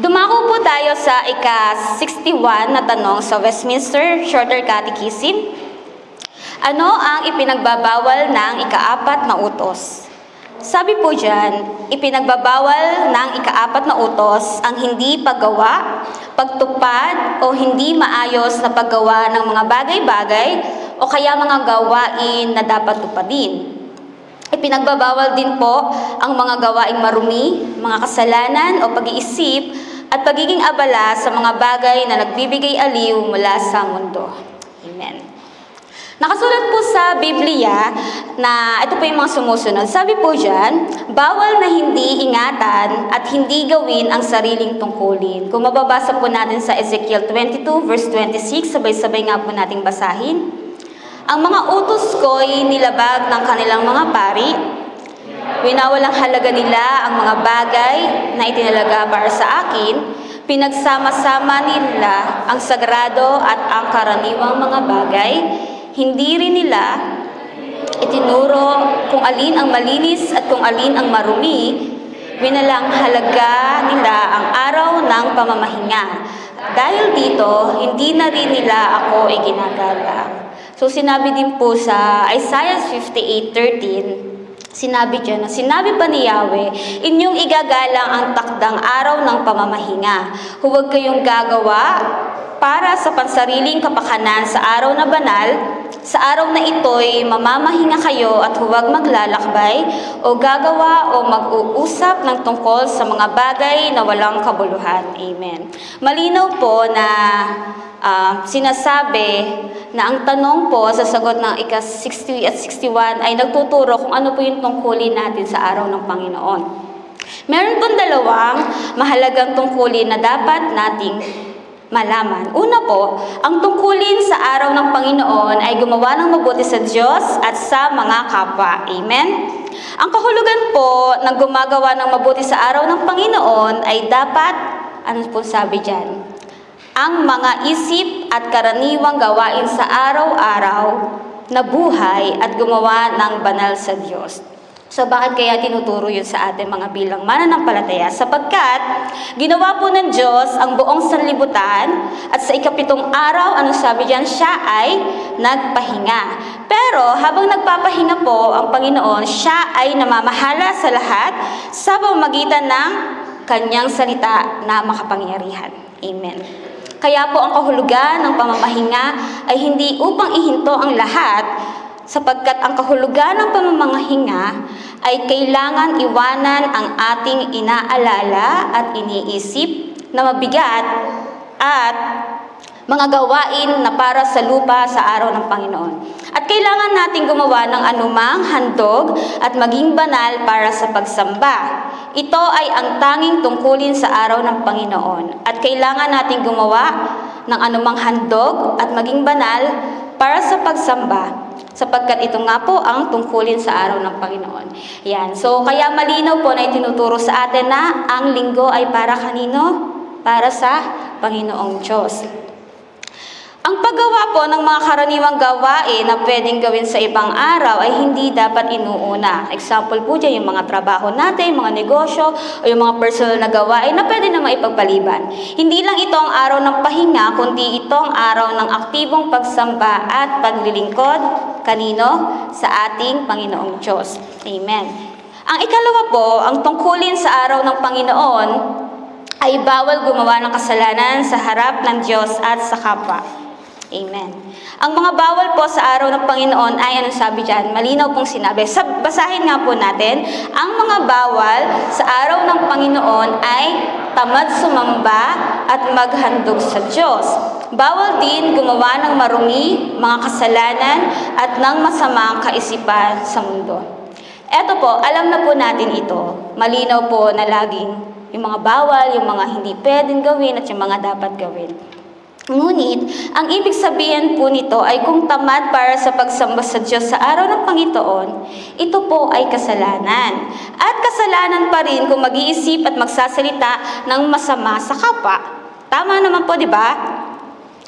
Dumako po tayo sa ika-61 na tanong sa Westminster Shorter Catechism. Ano ang ipinagbabawal ng ika-4 na utos? Sabi po dyan, ipinagbabawal ng ika-4 na utos ang hindi paggawa, pagtupad o hindi maayos na paggawa ng mga bagay-bagay o kaya mga gawain na dapat tupadin. Ipinagbabawal din po ang mga gawaing marumi, mga kasalanan o pag-iisip at pagiging abala sa mga bagay na nagbibigay aliw mula sa mundo. Amen. Nakasulat po sa Biblia na ito po yung mga sumusunod. Sabi po dyan, bawal na hindi ingatan at hindi gawin ang sariling tungkulin. Kung mababasa po natin sa Ezekiel 22 verse 26, sabay-sabay nga po nating basahin. Ang mga utos ko'y nilabag ng kanilang mga pari. Winawalang halaga nila ang mga bagay na itinalaga para sa akin. Pinagsama-sama nila ang sagrado at ang karaniwang mga bagay. Hindi rin nila itinuro kung alin ang malinis at kung alin ang marumi. Winalang halaga nila ang araw ng pamamahinga. Dahil dito, hindi na rin nila ako iginagalang. So sinabi din po sa Isaiah 58:13, sinabi dyan, sinabi pa ni Yahweh, inyong igagalang ang takdang araw ng pamamahinga. Huwag kayong gagawa para sa pansariling kapakanan sa araw na banal. Sa araw na ito'y mamamahinga kayo at huwag maglalakbay o gagawa o mag-uusap ng tungkol sa mga bagay na walang kabuluhan. Amen. Malinaw po na sinasabi na ang tanong po sa sagot ng ika-60 at 61 ay nagtuturo kung ano po yung tungkulin natin sa araw ng Panginoon. Meron pong dalawang mahalagang tungkulin na dapat nating malaman. Una po, ang tungkulin sa araw ng Panginoon ay gumawa ng mabuti sa Diyos at sa mga kapwa. Amen? Ang kahulugan po ng gumagawa ng mabuti sa araw ng Panginoon ay dapat, ano po sabi dyan? Ang mga isip at karaniwang gawain sa araw-araw na buhay at gumawa ng banal sa Diyos. So bakit kaya tinuturo yun sa atin mga bilang mananampalataya? Sapagkat ginawa po ng Diyos ang buong sanlibutan at sa ika-7 araw, ano sabi diyan? Siya ay nagpahinga. Pero habang nagpapahinga po ang Panginoon, siya ay namamahala sa lahat sa pamamagitan ng kanyang salita na makapangyarihan. Amen. Kaya po ang kahulugan ng pamamahinga ay hindi upang ihinto ang lahat, sapagkat ang kahulugan ng pamamahinga ay kailangan iwanan ang ating inaalala at iniisip na mabigat at mga gawain na para sa lupa sa araw ng Panginoon. At kailangan nating gumawa ng anumang handog at maging banal para sa pagsamba. Ito ay ang tanging tungkulin sa araw ng Panginoon. At kailangan nating gumawa ng anumang handog at maging banal para sa pagsamba. Sapagkat ito nga po ang tungkulin sa araw ng Panginoon. Yan. So, kaya malinaw po na itinuturo sa atin na ang linggo ay para kanino? Para sa Panginoong Diyos. Ang paggawa po ng mga karaniwang gawain na pwedeng gawin sa ibang araw ay hindi dapat inuuna. Example po dyan, yung mga trabaho natin, mga negosyo, o yung mga personal na gawain na pwede na maipagpaliban. Hindi lang ito ang araw ng pahinga, kundi ito ang araw ng aktibong pagsamba at paglilingkod kanino? Sa ating Panginoong Diyos. Amen. Ang ikalawa po, ang tungkulin sa araw ng Panginoon ay bawal gumawa ng kasalanan sa harap ng Diyos at sa kapwa. Amen. Ang mga bawal po sa araw ng Panginoon ay anong sabi dyan? Malinaw pong sinabi. Basahin nga po natin. Ang mga bawal sa araw ng Panginoon ay tamad sumamba at maghandog sa Diyos. Bawal din gumawa ng marumi, mga kasalanan at ng masamang kaisipan sa mundo. Eto po, alam na po natin ito. Malinaw po na laging yung mga bawal, yung mga hindi pwedeng gawin at yung mga dapat gawin. Ngunit, ang ibig sabihin po nito ay kung tamad para sa pagsamba sa Diyos sa araw ng Panginoon, ito po ay kasalanan. At kasalanan pa rin kung mag-iisip at magsasalita ng masama sa kapwa. Tama naman po, di ba?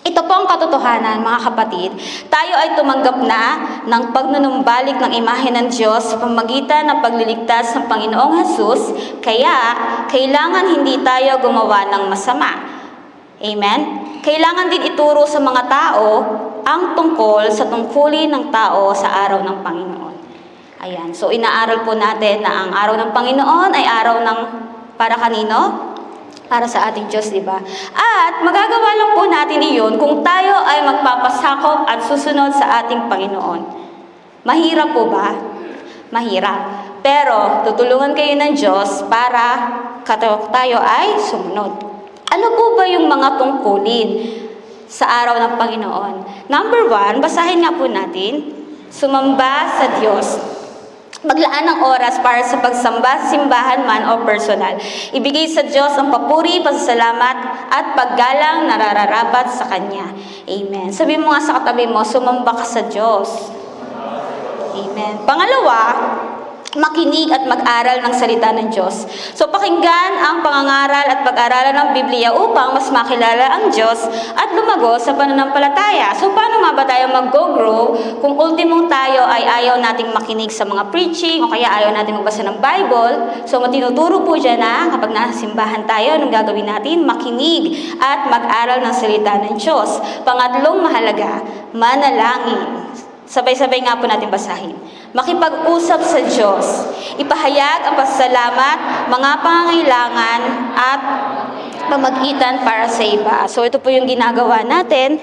Ito po ang katotohanan, mga kapatid. Tayo ay tumanggap na ng pagnunumbalik ng imahe ng Diyos sa pamamagitan ng pagliligtas ng Panginoong Hesus, kaya kailangan hindi tayo gumawa ng masama. Amen? Kailangan din ituro sa mga tao ang tungkol sa tungkulin ng tao sa araw ng Panginoon. Ayan. So, inaaral po natin na ang araw ng Panginoon ay araw ng para kanino? Para sa ating Diyos, di ba? At magagawa lang po natin iyon kung tayo ay magpapasakop at susunod sa ating Panginoon. Mahirap po ba? Mahirap. Pero tutulungan kayo ng Diyos para tayo ay sumunod. Ano po ba yung mga tungkulin sa araw ng Panginoon? Number 1, basahin nga po natin, sumamba sa Diyos. Maglaan ng oras para sa pagsamba, simbahan man o personal. Ibigay sa Diyos ang papuri, pasasalamat at paggalang na nararapat sa Kanya. Amen. Sabi mo nga sa katabi mo, sumamba ka sa Diyos. Amen. Pangalawa, makinig at mag-aral ng salita ng Diyos. So, pakinggan ang pangangaral at pag-aralan ng Biblia upang mas makilala ang Diyos at lumago sa pananampalataya. So, paano nga ba tayo mag-grow kung ultimong tayo ay ayaw nating makinig sa mga preaching o kaya ayaw nating magbasa ng Bible? So, matinuturo po dyan na kapag nasimbahan tayo, anong gagawin natin? Makinig at mag-aral ng salita ng Diyos. Pangatlong mahalaga, manalangin. Sabay-sabay nga po natin basahin. Makipag-usap sa Diyos. Ipahayag ang pasasalamat, mga pangangailangan at pamagitan para sa iba. So ito po yung ginagawa natin.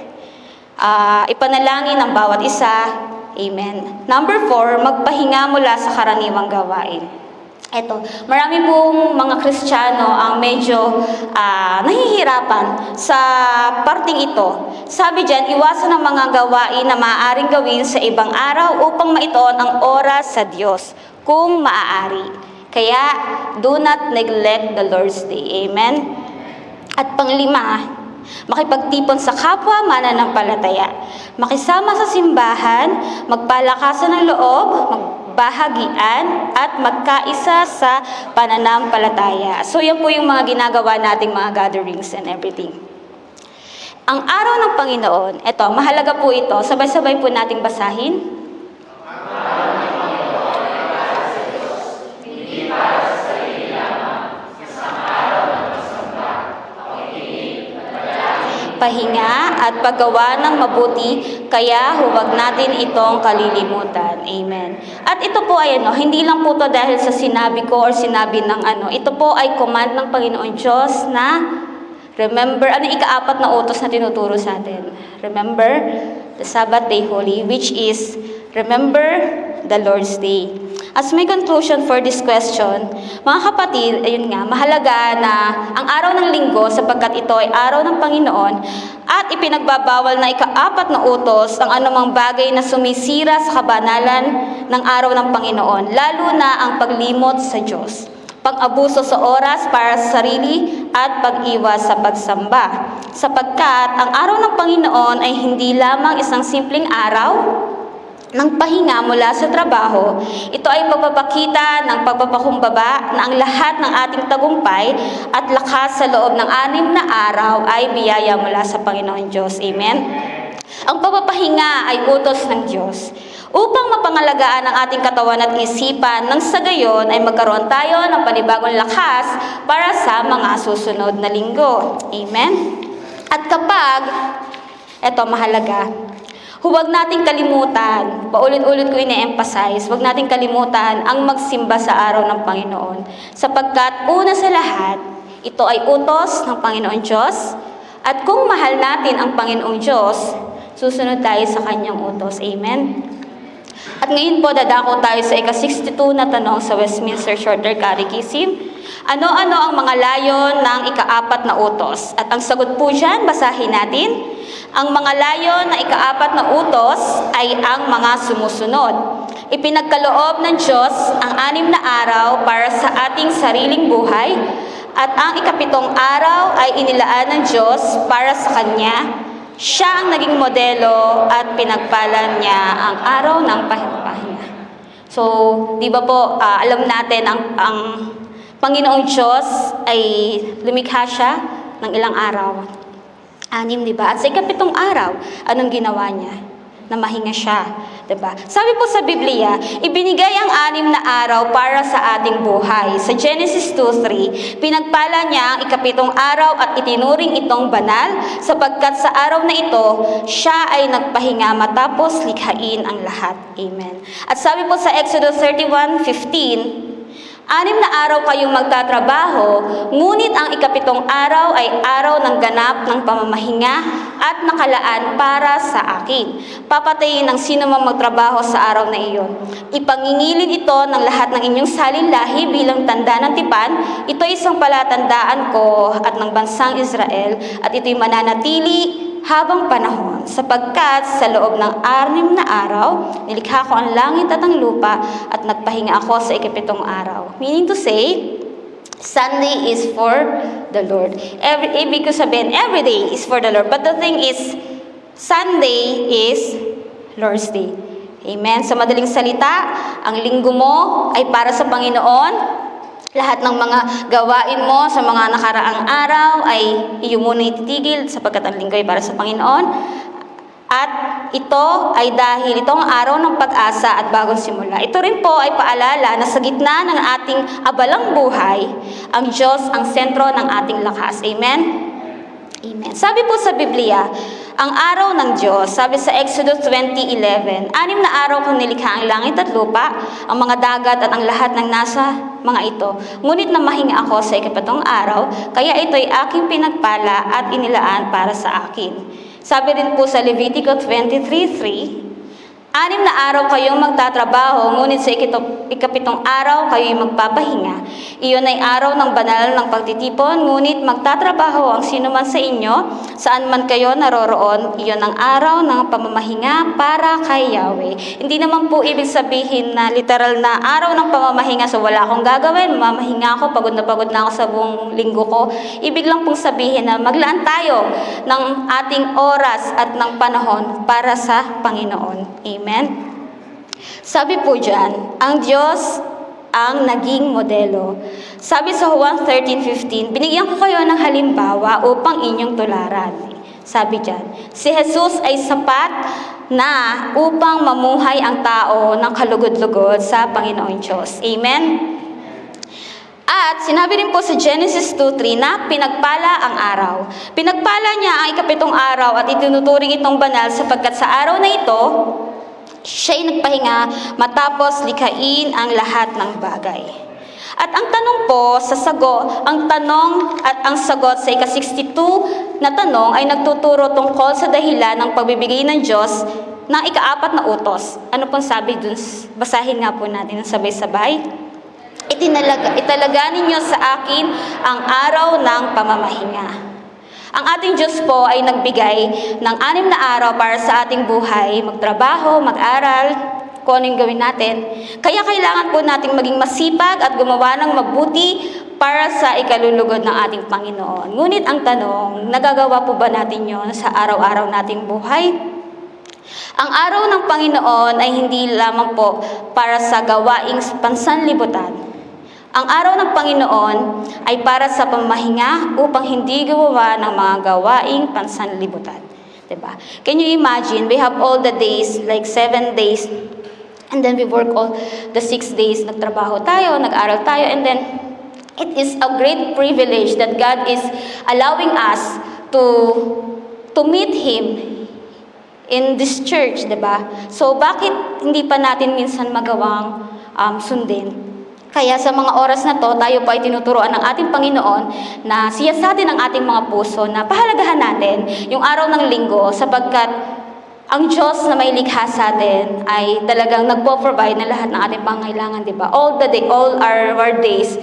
Ipanalangin ang bawat isa. Amen. Number 4, magpahinga mula sa karaniwang gawain. Eto, marami pong mga Kristiyano ang medyo nahihirapan sa parting ito. Sabi dyan, iwasan ang mga gawain na maaaring gawin sa ibang araw upang maitoon ang oras sa Diyos, kung maaari. Kaya, do not neglect the Lord's Day. Amen? At panglima, makipagtipon sa kapwa mananampalataya. Makisama sa simbahan, magpalakasan ng loob, magbahagian, at magkaisa sa pananampalataya. So, yan po yung mga ginagawa nating mga gatherings and everything. Ang araw ng Panginoon, eto, mahalaga po ito. Sabay-sabay po nating basahin. Pahinga at paggawa ng mabuti, kaya huwag natin itong kalilimutan. Amen. At ito po ay hindi lang po to dahil sa sinabi ko or sinabi ng ito po ay command ng Panginoon Diyos na remember, ika-4 na utos na tinuturo sa atin? Remember the Sabbath day holy, which is remember the Lord's Day. As my conclusion for this question, mga kapatid, ayun nga, mahalaga na ang araw ng linggo sapagkat ito ay araw ng Panginoon at ipinagbabawal na ika-4 na utos ang anumang bagay na sumisira sa kabanalan ng araw ng Panginoon, lalo na ang paglimot sa Diyos, pag-abuso sa oras para sa sarili at pag-iwas sa pagsamba. Sapagkat ang araw ng Panginoon ay hindi lamang isang simpleng araw ng pahinga mula sa trabaho. Ito ay pagpapakita ng pagpapakumbaba na ang lahat ng ating tagumpay at lakas sa loob ng 6 na araw ay biyaya mula sa Panginoon Diyos. Amen? Ang pagpapahinga ay utos ng Diyos upang mapangalagaan ang ating katawan at isipan, nang sa gayon ay magkaroon tayo ng panibagong lakas para sa mga susunod na linggo. Amen? At kapag, eto mahalaga, huwag nating kalimutan, paulit-ulit ko ine-emphasize, huwag nating kalimutan ang magsimba sa araw ng Panginoon. Sapagkat una sa lahat, ito ay utos ng Panginoon Diyos. At kung mahal natin ang Panginoong Diyos, susunod tayo sa Kanyang utos. Amen? At ngayon po, dadako tayo sa ika-62 na tanong sa Westminster Shorter Catechism. Ano-ano ang mga layon ng ika-4 na utos? At ang sagot po dyan, basahin natin. Ang mga layon na ika-4 na utos ay ang mga sumusunod. Ipinagkaloob ng Diyos ang 6 na araw para sa ating sariling buhay at ang ika-7 araw ay inilaan ng Diyos para sa Kanya. Siya ang naging modelo at pinagpalan niya ang araw ng pahinga. So, di ba po, alam natin ang Panginoong Diyos ay lumikha siya ng ilang araw. Anim, di ba? At sa ikapitong araw, anong ginawa niya? Namahinga siya, di ba? Sabi po sa Biblia, ibinigay ang 6 na araw para sa ating buhay. Sa Genesis 2:3, pinagpala niya ang ikapitong araw at itinuring itong banal, sapagkat sa araw na ito, siya ay nagpahinga matapos likhain ang lahat. Amen. At sabi po sa Exodus 31:15, 6 na araw kayong magtatrabaho, ngunit ang ikapitong araw ay araw ng ganap ng pamamahinga at nakalaan para sa akin. Papatayin ang sino mang magtrabaho sa araw na iyon. Ipangingilid ito ng lahat ng inyong salinlahi bilang tanda ng tipan. Ito ay isang palatandaan ko at ng bansang Israel, at ito'y mananatili habang panahon, sapagkat sa loob ng 6 na araw, nilikha ko ang langit at ang lupa at nagpahinga ako sa ikapitong araw. Meaning to say, Sunday is for the Lord. Ibig ko sabihin, every day is for the Lord. But the thing is, Sunday is Lord's Day. Amen? Sa madaling salita, ang linggo mo ay para sa Panginoon. Lahat ng mga gawain mo sa mga nakaraang araw ay iyo muna ititigil sapagkat ang linggo ay para sa Panginoon. At ito ay dahil itong araw ng pag-asa at bagong simula. Ito rin po ay paalala na sa gitna ng ating abalang buhay, ang Diyos ang sentro ng ating lakas. Amen? Amen. Sabi po sa Biblia, ang araw ng Diyos, sabi sa Exodus 20:11, 6 na araw kong nilikha ang langit at lupa, ang mga dagat at ang lahat ng nasa mga ito. Ngunit namahinga ako sa ikapitong araw, kaya ito'y aking pinagpala at inilaan para sa akin. Sabi rin po sa Levitico 23:3, 6 na araw kayong magtatrabaho, ngunit sa ikapitong araw kayo'y magpapahinga. Iyon ay araw ng banal ng pagtitipon, ngunit magtatrabaho ang sino man sa inyo, saan man kayo naroroon. Iyon ang araw ng pamamahinga para kay Yahweh. Hindi naman po ibig sabihin na literal na araw ng pamamahinga, so wala akong gagawin, mamahinga ako, pagod na ako sa buong linggo ko. Ibig lang pong sabihin na maglaan tayo ng ating oras at ng panahon para sa Panginoon. Amen? Sabi po dyan, ang Diyos ang naging modelo. Sabi sa Juan 13:15, binigyan ko kayo ng halimbawa upang inyong tularan. Sabi dyan, si Jesus ay sapat na upang mamuhay ang tao ng kalugod-lugod sa Panginoon Diyos. Amen? At sinabi rin po sa Genesis 2:3 na pinagpala ang araw. Pinagpala niya ang ikapitong araw at itinuturing itong banal sapagkat sa araw na ito, siya'y nagpahinga matapos likhain ang lahat ng bagay. At ang tanong po sa ang tanong at ang sagot sa ika-62 na tanong ay nagtuturo tungkol sa dahilan ng pagbibigay ng Diyos ng ika-4 na utos. Ano pong sabi dun? Basahin nga po natin ng sabay-sabay. Italaga ninyo sa akin ang araw ng pamamahinga. Ang ating Diyos po ay nagbigay ng 6 na araw para sa ating buhay, magtrabaho, mag-aral, kung ano yung gawin natin. Kaya kailangan po nating maging masipag at gumawa ng mabuti para sa ikalulugod ng ating Panginoon. Ngunit ang tanong, nagagawa po ba natin yon sa araw-araw nating buhay? Ang araw ng Panginoon ay hindi lamang po para sa gawaing pansanlibutan. Ang araw ng Panginoon ay para sa pamahinga upang hindi gawa ng mga gawaing pansanlibutan. Diba? Can you imagine, we have all the days, like 7 days, and then we work all the 6 days, nagtrabaho tayo, nag-aral tayo, and then it is a great privilege that God is allowing us to meet Him in this church, diba? So, bakit hindi pa natin minsan magawang sundin? Kaya sa mga oras na to, tayo po ay tinuturoan ng ating Panginoon na siyasatin ang ating mga puso na pahalagahan natin yung araw ng linggo sapagkat ang Diyos na may likha sa atin ay talagang nagpo-provide na lahat ng ating pangailangan, di ba? All our days,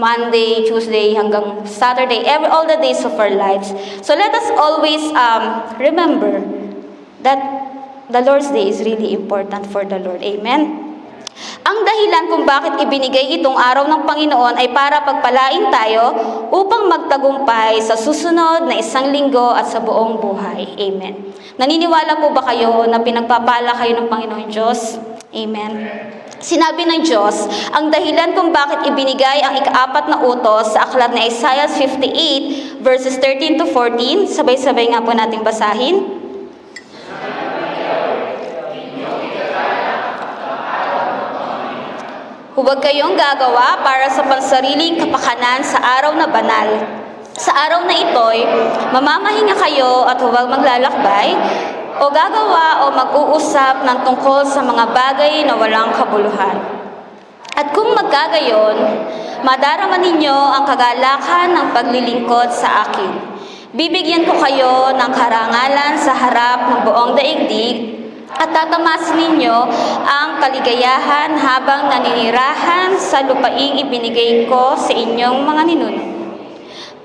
Monday, Tuesday, hanggang Saturday, all the days of our lives. So let us always remember that the Lord's Day is really important for the Lord. Amen? Ang dahilan kung bakit ibinigay itong araw ng Panginoon ay para pagpalain tayo upang magtagumpay sa susunod na 1 linggo at sa buong buhay. Amen. Naniniwala po ba kayo na pinagpapala kayo ng Panginoon Diyos? Amen. Sinabi ng Diyos, ang dahilan kung bakit ibinigay ang ika-4 na utos sa aklat na Isaiah 58 verses 13 to 14, sabay-sabay nga po nating basahin. Huwag kayong gagawa para sa pansariling kapakanan sa araw na banal. Sa araw na ito'y mamamahinga kayo at huwag maglalakbay, o gagawa o mag-uusap ng tungkol sa mga bagay na walang kabuluhan. At kung magkagayon, madarama ninyo ang kagalakan ng paglilingkod sa akin. Bibigyan ko kayo ng karangalan sa harap ng buong daigdig at tatamasin ninyo ang kaligayahan habang naninirahan sa lupaing ibinigay ko sa inyong mga ninuno.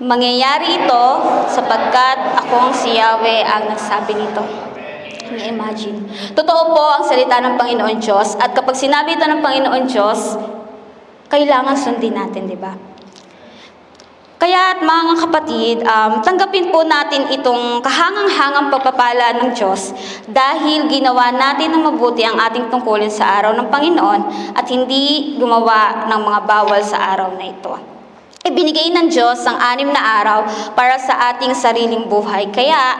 Mangyayari ito sapagkat akong si Yahweh ang nagsabi nito. Can you imagine? Totoo po ang salita ng Panginoon Diyos at kapag sinabi ito ng Panginoon Diyos, kailangan sundin natin, di ba? Kaya mga kapatid, tanggapin po natin itong kahangang-hangang pagpapala ng Diyos dahil ginawa natin ng mabuti ang ating tungkulin sa araw ng Panginoon at hindi gumawa ng mga bawal sa araw na ito. Ibinigay ng Diyos ang 6 na araw para sa ating sariling buhay. Kaya,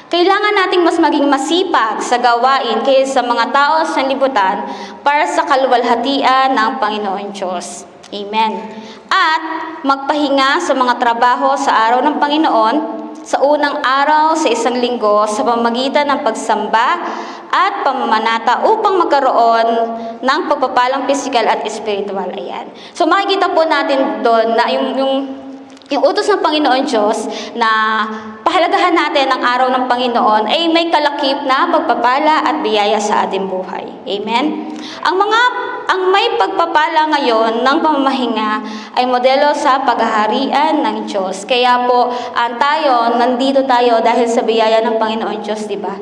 kailangan nating mas maging masipag sa gawain kaysa sa mga tao sa libutan para sa kaluwalhatian ng Panginoon Diyos. Amen. At magpahinga sa mga trabaho sa araw ng Panginoon sa unang araw sa isang linggo sa pamamagitan ng pagsamba at pamamanata upang magkaroon ng pagpapalang pisikal at espiritual. Ayan. So makikita po natin doon na yung utos ng Panginoon Diyos na pahalagahan natin ang araw ng Panginoon ay may kalakip na pagpapala at biyaya sa ating buhay. Amen? Ang may pagpapala ngayon ng pamamahinga ay modelo sa paghaharian ng Diyos. Kaya po, nandito tayo dahil sa biyaya ng Panginoon Diyos, di ba?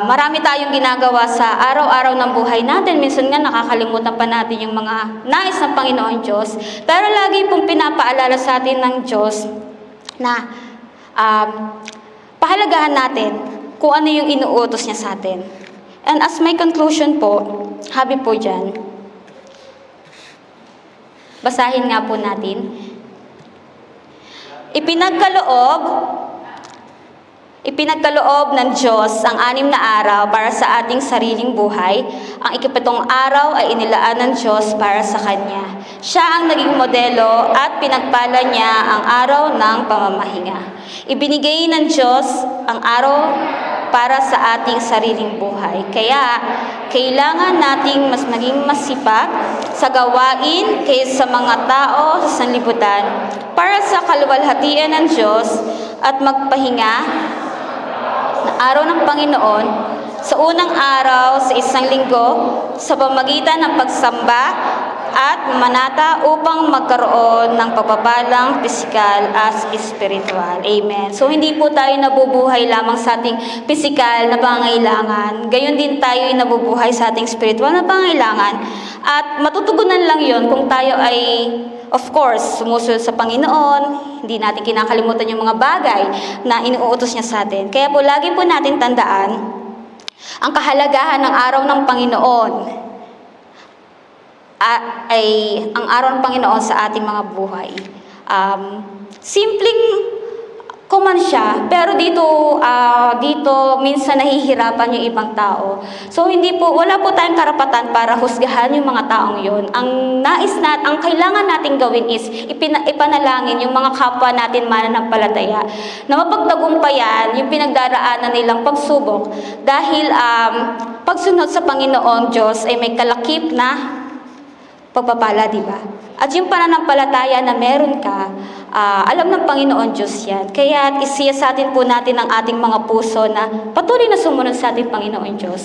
Marami tayong ginagawa sa araw-araw ng buhay natin. Minsan nga nakakalimutan pa natin yung mga nais ng Panginoon Diyos. Pero lagi pong pinapaalala sa atin ng Diyos na pahalagahan natin kung ano yung inuutos niya sa atin. And as my conclusion po, habi po dyan, basahin nga po natin. Ipinagkaloob ng Diyos ang 6 na araw para sa ating sariling buhay. Ang 7 araw ay inilaan ng Diyos para sa Kanya. Siya ang naging modelo at pinagpala niya ang araw ng pamamahinga. Ibinigay ng Diyos ang araw para sa ating sariling buhay. Kaya, kailangan nating mas maging masipag sa gawain kaysa sa mga tao sa sanlibutan para sa kaluwalhatian ng Diyos at magpahinga na araw ng Panginoon sa unang araw sa isang linggo sa pamamagitan ng pagsamba at manata upang magkaroon ng pagpapalang pisikal at espiritual. Amen. So, hindi po tayo nabubuhay lamang sa ating pisikal na pangangailangan. Gayon din tayo nabubuhay sa ating spiritual na pangangailangan. At matutugunan lang yon kung tayo ay, of course, sumusunod sa Panginoon. Hindi natin kinakalimutan yung mga bagay na inuutos niya sa atin. Kaya po, lagi po natin tandaan ang kahalagahan ng araw ng Panginoon ay ang araw ng Panginoon sa ating mga buhay. Simpleng kuman siya, pero dito minsan nahihirapan yung ibang tao. So wala po tayong karapatan para husgahan yung mga taong yon. Ang kailangan nating gawin is ipanalangin yung mga kapwa natin mananampalataya na mapagtagumpayan yung pinagdaraanan nilang pagsubok dahil pagsunod sa Panginoong Diyos ay may kalakip na pagpapala, di ba? At yung pananampalataya na meron ka, alam ng Panginoon Diyos yan. Kaya isiyasatin po natin ang ating mga puso na patuloy na sumunod sa ating Panginoon Diyos.